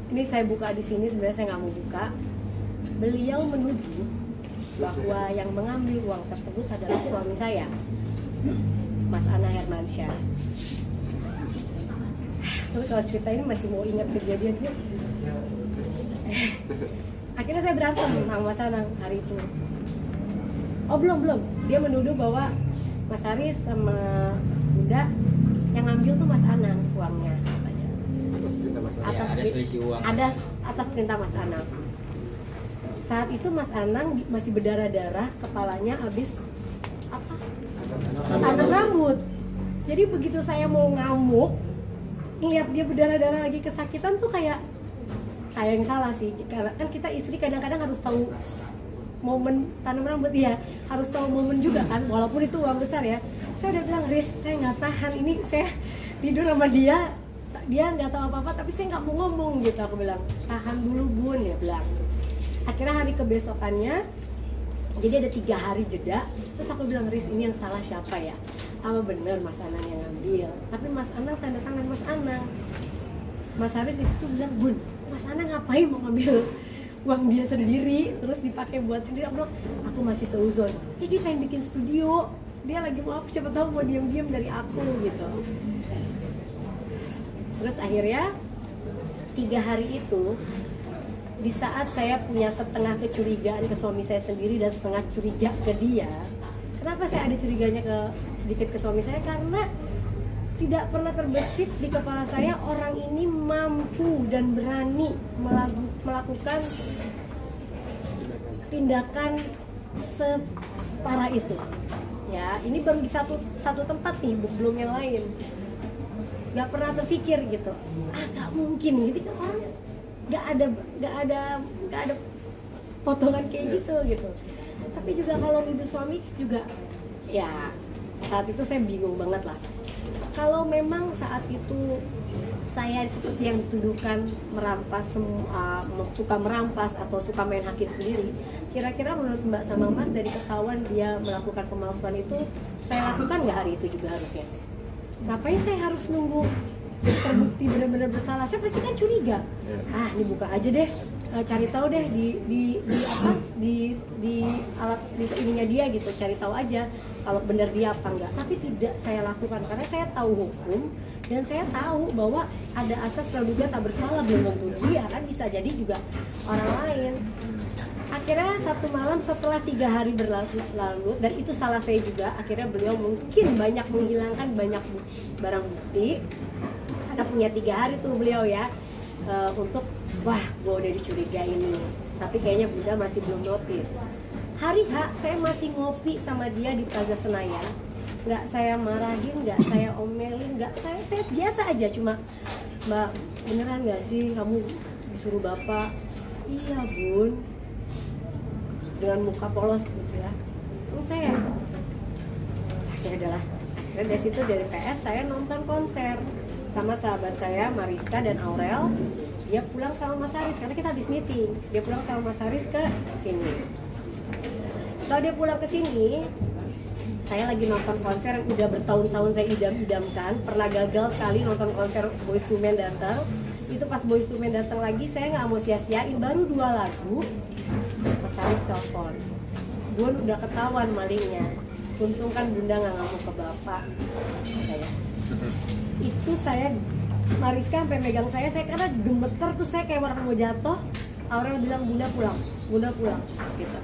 ini saya buka di sini, sebenarnya saya nggak mau buka. Beliau menuduh bahwa yang mengambil uang tersebut adalah suami saya, Mas Ana Hermansyah. Tapi kalau cerita ini masih mau ingat kejadiannya. Akhirnya saya berantem sama Mas Anang hari itu. Oh belum. Dia menuduh bahwa Mas Haris sama Bunda yang ngambil tuh Mas Anang uangnya. Atas perintah Mas Anang. Ada selisih uang. Ada atas perintah Mas Anang. Saat itu Mas Anang masih berdarah-darah, kepalanya habis apa? Tanam rambut. Jadi begitu saya mau ngamuk, ngeliat dia berdarah-darah lagi kesakitan tuh kayak saya yang salah sih. Karena kan kita istri kadang-kadang harus tahu momen tanam rambut ya, harus tahu momen juga kan, walaupun itu uang besar ya. Saya udah bilang, Riz, saya nggak tahan ini, saya tidur sama dia nggak tahu apa-apa, tapi saya nggak mau ngomong gitu. Aku bilang, tahan dulu Bun, dia bilang. Akhirnya hari kebesokannya, jadi ada 3 hari jeda. Terus aku bilang, Riz, ini yang salah siapa ya? Apa bener Mas Anang yang ngambil? Tapi Mas Anang tanda tangan Mas Anang. Mas Haris di situ bilang, Bun, Mas Anang ngapain mau ngambil uang dia sendiri terus dipakai buat sendiri? Aku bilang, aku masih seuzon. Dia pengen bikin studio, dia lagi mau apa, siapa tahu mau diam-diam dari aku gitu. Terus akhirnya 3 hari itu, di saat saya punya setengah kecurigaan ke suami saya sendiri dan setengah curiga ke dia. Kenapa saya ada curiganya sedikit ke suami saya? Karena tidak pernah terbesit di kepala saya orang ini mampu dan berani melakukan tindakan separah itu. Ya, ini baru di satu tempat nih, belum yang lain. Gak pernah terpikir gitu. Gak mungkin gitu kan, orang gak ada potongan kayak gitu. Tapi juga kalau nuduh suami juga, ya saat itu saya bingung banget lah. Kalau memang saat itu saya seperti yang dituduhkan suka merampas atau suka main hakim sendiri, kira-kira menurut Mbak sama Mas dari ketahuan dia melakukan pemalsuan itu, saya lakukan nggak hari itu juga harusnya? Ngapain saya harus nunggu terbukti benar-benar bersalah? Saya pasti kan curiga. Ini buka aja deh, cari tahu deh di alat di ininya dia gitu, cari tahu aja kalau benar dia apa enggak. Tapi tidak saya lakukan karena saya tahu hukum dan saya tahu bahwa ada asas praduga tak bersalah, belum tentu dia, kan bisa jadi juga orang lain. Akhirnya satu malam setelah 3 hari berlalu, dan itu salah saya juga, akhirnya beliau mungkin banyak menghilangkan banyak barang bukti. Ada punya 3 hari tuh beliau ya, untuk wah gue udah dicurigain nih, tapi kayaknya Bunda masih belum notice. Hari H saya masih ngopi sama dia di Plaza Senayan, nggak saya marahin, nggak saya omelin, nggak saya biasa aja, cuma Mbak beneran nggak sih kamu disuruh Bapak? Iya Bun, dengan muka polos gitu ya. Terus saya ya adalah akhirnya dari situ, dari PS saya nonton konser sama sahabat saya Mariska dan Aurel. Dia pulang sama Mas Haris karena kita habis meeting. Dia pulang sama Mas Haris ke sini. Setelah dia pulang ke sini, saya lagi nonton konser yang udah bertahun-tahun saya idam-idamkan. Pernah gagal sekali nonton konser Boyz II Men datang. Itu pas Boyz II Men datang lagi, saya nggak mau sia-siain, baru 2 lagu. Mas Haris telepon, Bun udah ketahuan malingnya. Untung kan Bunda nggak ngamuk ke Bapak. Itu saya, Mariska sampai megang saya karena gemeter tuh, saya kayak orang mau jatuh. Aurel bilang Bunda pulang gitu.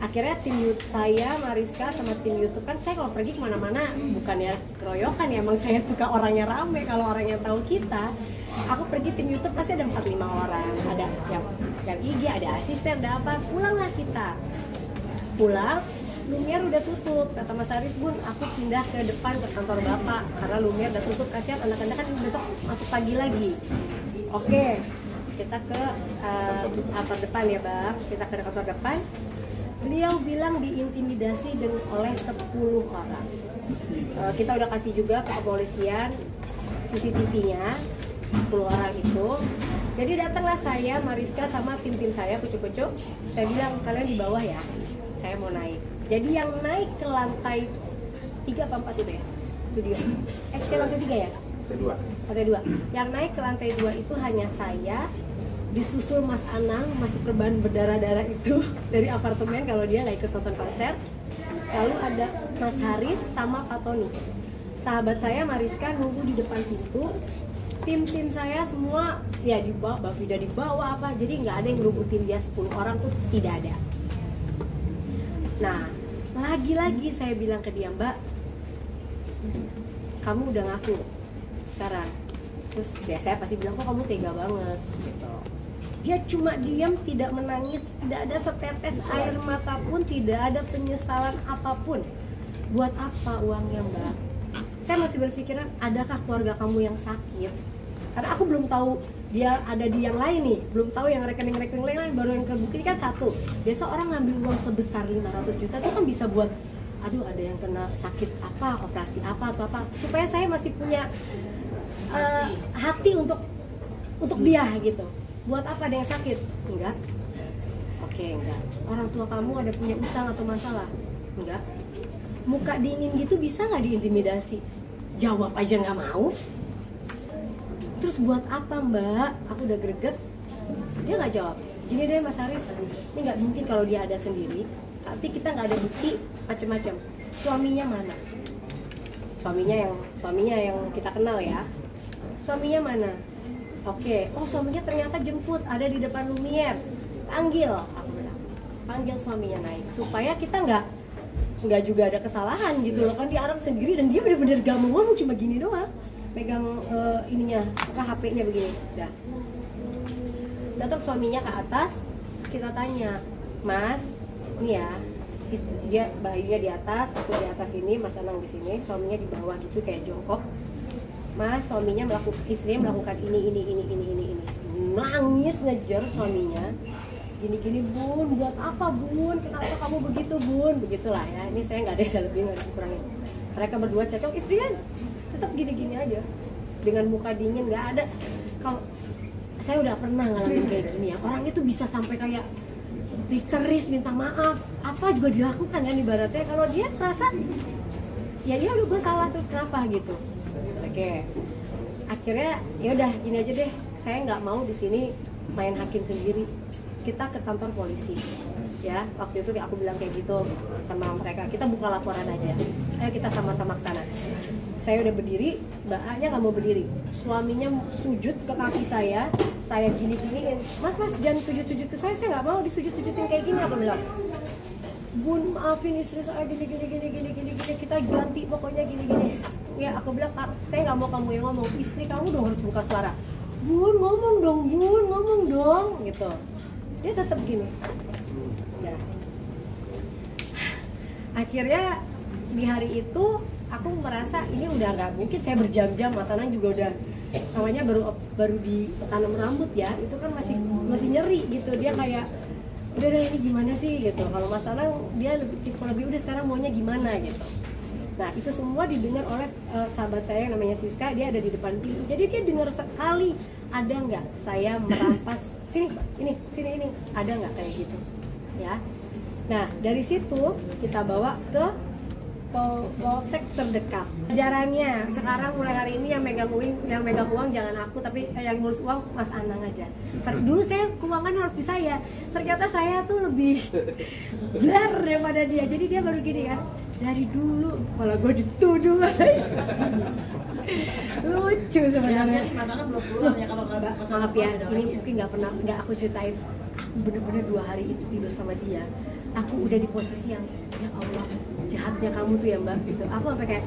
Akhirnya tim YouTube saya, Mariska sama tim YouTube, kan saya kalau pergi kemana-mana bukannya keroyokan ya, emang saya suka orangnya rame. Kalau orang yang tahu kita, aku pergi tim YouTube pasti ada 4-5 orang, ada yang IG, ada asisten, ada apa. Pulanglah kita, pulang Lumiere udah tutup. Kata Mas Haris, Bun aku pindah ke depan ke kantor Bapak karena Lumiere udah tutup, kasihan anak-anak kan besok masuk pagi lagi. Oke, kita ke kantor depan ya Bang, kita ke kantor depan. Beliau bilang diintimidasi oleh 10 orang. Kita udah kasih juga ke kepolisian CCTV-nya 10 orang itu. Jadi datanglah saya, Mariska sama tim-tim saya, kucuk-kucuk. Saya bilang kalian di bawah ya, saya mau naik. Jadi yang naik ke lantai 3 apa 4 itu ya? Studio. Ke lantai 3 ya? Lantai 2. Yang naik ke lantai 2 itu hanya saya, disusul Mas Anang, masih perban berdarah-darah itu dari apartemen kalau dia nggak ikut nonton konser. Lalu ada Mas Haris sama Pak Tony. Sahabat saya Mariska nunggu di depan pintu. Tim saya semua ya di bawah, Mbak Vida di bawah apa. Jadi nggak ada yang ngerubutin dia 10 orang tuh, tidak ada. Nah, lagi-lagi saya bilang ke dia, Mbak, kamu udah ngaku sekarang. Terus ya saya pasti bilang, kok kamu tega banget gitu. Dia cuma diam, tidak menangis, tidak ada setetes air mata pun, tidak ada penyesalan apapun. Buat apa uangnya, Mbak? Saya masih berpikiran, adakah keluarga kamu yang sakit? Karena aku belum tahu dia ada di yang lain nih, belum tahu yang rekening-rekening lain, baru yang kebukti kan satu. Biasa orang ngambil uang sebesar 500 juta itu kan bisa buat, aduh ada yang kena sakit apa, operasi apa atau apa, supaya saya masih punya hati untuk dia gitu. Buat apa ada yang sakit? Enggak. Oke, enggak. Orang tua kamu ada punya utang atau masalah? Enggak. Muka dingin gitu bisa nggak diintimidasi? Jawab aja nggak mau. Terus buat apa, Mbak? Aku udah greget. Dia nggak jawab. Gini deh Mas Haris, ini nggak mungkin kalau dia ada sendiri. Nanti kita nggak ada bukti macam-macam. Suaminya mana? Suaminya yang kita kenal ya. Suaminya mana? Oke, oh suaminya ternyata jemput, ada di depan Lumiere. Panggil, aku bilang. Panggil suaminya naik supaya kita nggak juga ada kesalahan gitu loh kan, dia orang sendiri dan dia bener-bener gak mau ngomong, cuma gini doang megang ininya apa HP-nya begini. Udah datang suaminya ke atas, kita tanya, Mas, ini ya dia bayinya di atas, aku di atas ini, Mas Anang di sini, suaminya di bawah gitu kayak jongkok. Mas, istrinya melakukan ini. Nangis ngejar suaminya. Gini, Bun, buat apa, Bun? Kenapa kamu begitu, Bun? Begitulah ya. Ini saya nggak ada lebih, nggak ada kurangin. Mereka berdua cekcok, istrinya tetap gini-gini aja. Dengan muka dingin, nggak ada. Kalau saya udah pernah ngalamin kayak gini ya. Orang itu bisa sampai kayak histeris, minta maaf, apa juga dilakukan kan ibaratnya. Kalau dia merasa, ya dia udah gue salah, terus kenapa gitu. Oke, akhirnya ya udah gini aja deh, saya nggak mau di sini main hakim sendiri, kita ke kantor polisi ya. Waktu itu aku bilang kayak gitu sama mereka, kita buka laporan aja, kita sama-sama ke sana. Saya udah berdiri, Mbak A nya nggak mau berdiri, suaminya sujud ke kaki saya gini-giniin, Mas jangan sujud-sujud ke saya nggak mau disujud-sujudin kayak gini. Aku bilang, Bun, maafin istri saya gini, kita ganti pokoknya gini. Ya aku bilang, saya nggak mau kamu yang ngomong, istri kamu dong harus buka suara. Bun, ngomong dong gitu. Dia tetap gini. Ya. Akhirnya di hari itu aku merasa ini udah nggak mungkin, saya berjam-jam, Mas Anang juga udah namanya baru ditanam rambut ya, itu kan masih nyeri gitu. Dia kayak udah ini gimana sih gitu. Kalau Mas Anang dia lebih udah sekarang maunya gimana gitu. Nah itu semua didengar oleh sahabat saya yang namanya Siska, dia ada di depan pintu. Jadi dia dengar sekali, ada nggak saya merampas sini ada nggak kayak gitu ya. Nah dari situ kita bawa ke polsek terdekat. Ajarannya sekarang mulai hari ini yang megang uang jangan aku, tapi yang ngurus uang Mas Anang aja. Dulu saya keuangan harus di saya, ternyata saya tuh lebih blar daripada dia. Jadi dia baru gini kan, dari dulu malah gue dituduh. Lucu sebenarnya. Maaf ya, ini mungkin nggak aku ceritain. Aku bener-bener 2 hari itu tidur sama dia. Aku udah di posisi yang, ya Allah, jahatnya kamu tuh ya Mbak gitu. Aku sampai kayak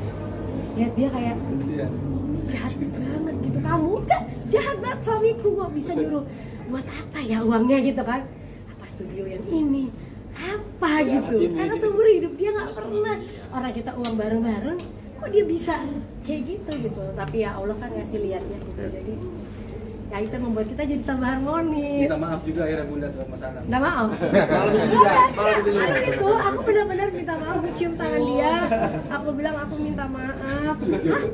lihat dia kayak jahat banget gitu. Kamu kan jahat banget, suamiku kok bisa nyuruh buat apa ya uangnya gitu kan? Apa studio yang ini? Apa gitu? Karena seumur hidup dia nggak pernah orang kita uang bareng-bareng, kok dia bisa kayak gitu. Tapi ya Allah kan ngasih liatnya gitu. Jadi ya itu membuat kita jadi tambah harmonis. Minta maaf juga akhirnya Bunda buat Mas Anang. Minta maaf. Malam itu aku benar-benar minta maaf, aku cium tangan dia. Aku bilang aku minta maaf. Hah,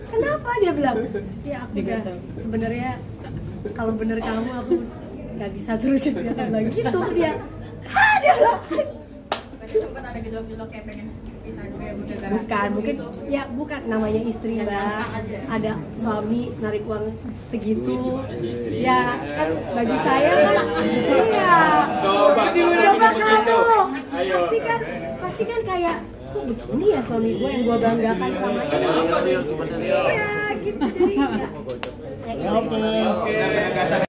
kenapa dia bilang? Ya aku udah sebenarnya kalau bener kamu aku nggak bisa terusin dia gitu dia. Dia bilang. Sempat ada gejolak-gejolak kayak pengen Bukan, mungkin ya bukan namanya istri mbak. Ada suami narik uang segitu, ya kan bagi saya kan, iya. Coba kamu, pasti kan kayak kok begini ya suami gue yang gue banggakan sama ini. Iya gitu jadi ya. Oke.